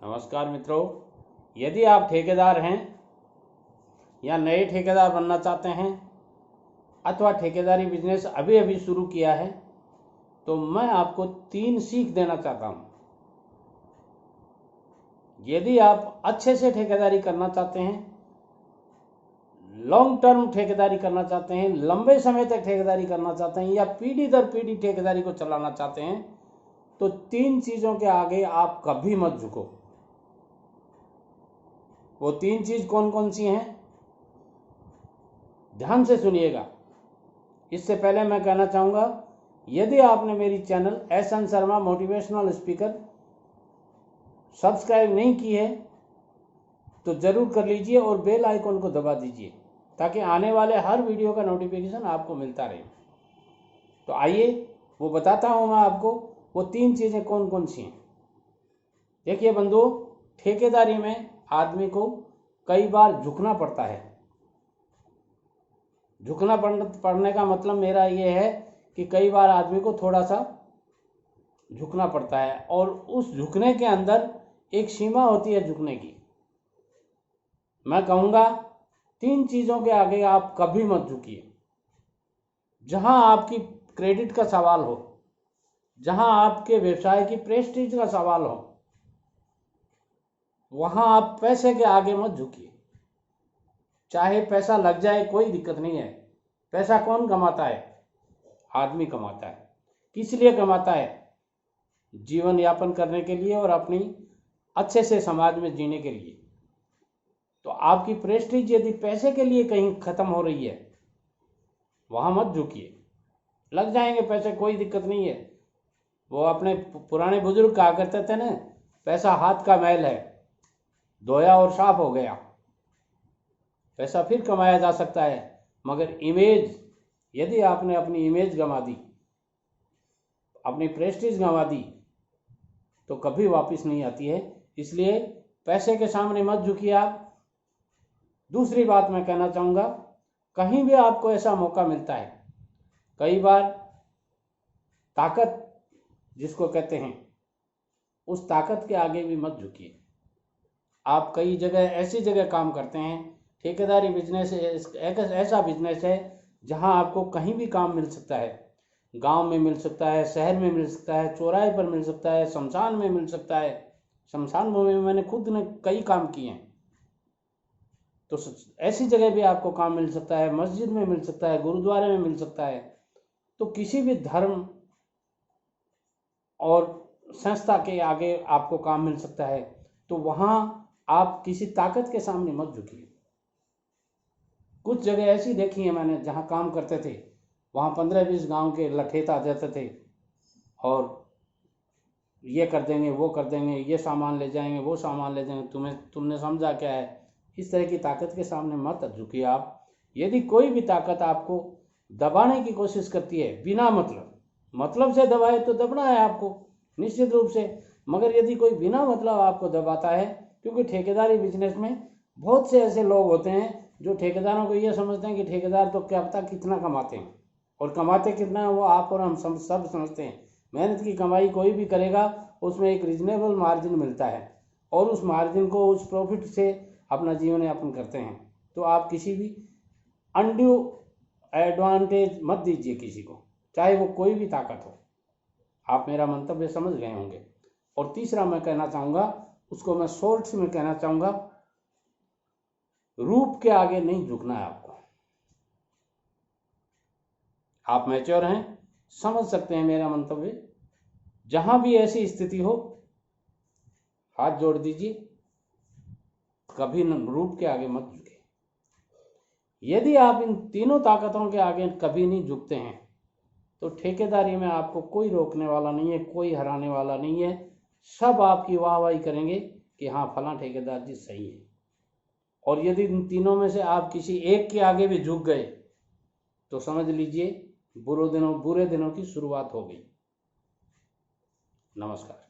नमस्कार मित्रों, यदि आप ठेकेदार हैं या नए ठेकेदार बनना चाहते हैं अथवा ठेकेदारी बिजनेस अभी अभी शुरू किया है तो मैं आपको 3 सीख देना चाहता हूं। यदि आप अच्छे से ठेकेदारी करना चाहते हैं, लॉन्ग टर्म ठेकेदारी करना चाहते हैं, लंबे समय तक ठेकेदारी करना चाहते हैं या पीढ़ी दर पीढ़ी ठेकेदारी को चलाना चाहते हैं तो 3 चीज़ों के आगे आप कभी मत झुको। वो 3 चीज कौन कौन सी हैं, ध्यान से सुनिएगा। इससे पहले मैं कहना चाहूँगा, यदि आपने मेरी channel SN. Sharma motivational speaker subscribe नहीं की है तो ज़रूर कर लीजिए और बेल आइकन को दबा दीजिए ताकि आने वाले हर वीडियो का नोटिफिकेशन आपको मिलता रहे। तो आइए वो बताता हूँ मैं आपको वो 3 चीज़ें कौन कौन सी हैं। देखिए बंधुओं, ठेकेदारी में आदमी को कई बार झुकना पड़ता है। झुकना पड़ने का मतलब मेरा ये है कि कई बार आदमी को थोड़ा सा झुकना पड़ता है और उस झुकने के अंदर एक सीमा होती है झुकने की। मैं कहूँगा 3 चीज़ों के आगे आप कभी मत झुकिए। जहाँ आपकी क्रेडिट का सवाल हो, जहाँ आपके व्यवसाय की प्रेस्टीज का सवाल हो, वहाँ आप पैसे के आगे मत झुकिए। चाहे पैसा लग जाए कोई दिक्कत नहीं है। पैसा कौन कमाता है? आदमी कमाता है। किस लिए कमाता है? जीवन यापन करने के लिए और अपनी अच्छे से समाज में जीने के लिए। तो आपकी प्रेस्टीज यदि पैसे के लिए कहीं खत्म हो रही है, वहाँ मत झुकिए। लग जाएंगे पैसे, कोई दिक्कत नहीं है। वो अपने पुराने बुजुर्ग कहा करते थे ना, पैसा हाथ का मैल है, धोया और साफ हो गया। पैसा फिर कमाया जा सकता है, मगर इमेज, यदि आपने अपनी इमेज गंवा दी, अपनी प्रेस्टीज गंवा दी तो कभी वापस नहीं आती है। इसलिए पैसे के सामने मत झुकिए आप। दूसरी बात मैं कहना चाहूँगा, कहीं भी आपको ऐसा मौका मिलता है, कई बार ताकत जिसको कहते हैं, उस ताकत के आगे भी मत झुकिए। आप कई जगह ऐसी जगह काम करते हैं, ठेकेदारी बिजनेस एक ऐसा बिजनेस है जहां आपको कहीं भी काम मिल सकता है। गांव में मिल सकता है, शहर में मिल सकता है, चौराहे पर मिल सकता है, शमशान में मिल सकता है। शमशान भूमि में मैंने खुद ने कई काम किए हैं। तो ऐसी जगह भी आपको काम मिल सकता है, मस्जिद में मिल सकता है, गुरुद्वारे में मिल सकता है। तो किसी भी धर्म और संस्था के आगे आपको काम मिल सकता है। तो वहाँ आप किसी ताकत के सामने मत झुकिए। कुछ जगह ऐसी देखी है मैंने जहाँ काम करते थे, वहाँ 15-20 गांव के लठेत आ जाते थे और ये कर देंगे, वो कर देंगे, ये सामान ले जाएंगे, वो सामान ले जाएंगे, तुमने समझा क्या है। इस तरह की ताकत के सामने मत झुकिए आप। यदि कोई भी ताकत आपको दबाने की कोशिश करती है बिना मतलब से दबाए तो दबना है आपको निश्चित रूप से, मगर यदि कोई बिना मतलब आपको दबाता है, क्योंकि ठेकेदारी बिजनेस में बहुत से ऐसे लोग होते हैं जो ठेकेदारों को ये समझते हैं कि ठेकेदार तो क्या पता कितना कमाते हैं, और कमाते कितना है वो आप और हम सब समझते हैं। मेहनत की कमाई कोई भी करेगा, उसमें एक रीजनेबल मार्जिन मिलता है और उस मार्जिन को, उस प्रॉफिट से अपना जीवन यापन करते हैं। तो आप किसी भी अनड्यू एडवांटेज मत दीजिए किसी को, चाहे वो कोई भी ताकत हो। आप मेरा मंतव्य समझ गए होंगे। और तीसरा मैं कहना चाहूँगा, उसको मैं शॉर्ट्स में कहना चाहूँगा, रूप के आगे नहीं झुकना है आपको। आप मैच्योर हैं, समझ सकते हैं मेरा मंतव्य। जहां भी ऐसी स्थिति हो, हाथ जोड़ दीजिए, कभी रूप के आगे मत झुके। यदि आप इन तीनों ताकतों के आगे कभी नहीं झुकते हैं तो ठेकेदारी में आपको कोई रोकने वाला नहीं है, कोई हराने वाला नहीं है। सब आपकी वाहवाही करेंगे कि हाँ फलां ठेकेदार जी सही है। और यदि इन तीनों में से आप किसी एक के आगे भी झुक गए तो समझ लीजिए बुरे दिनों की शुरुआत हो गई। नमस्कार।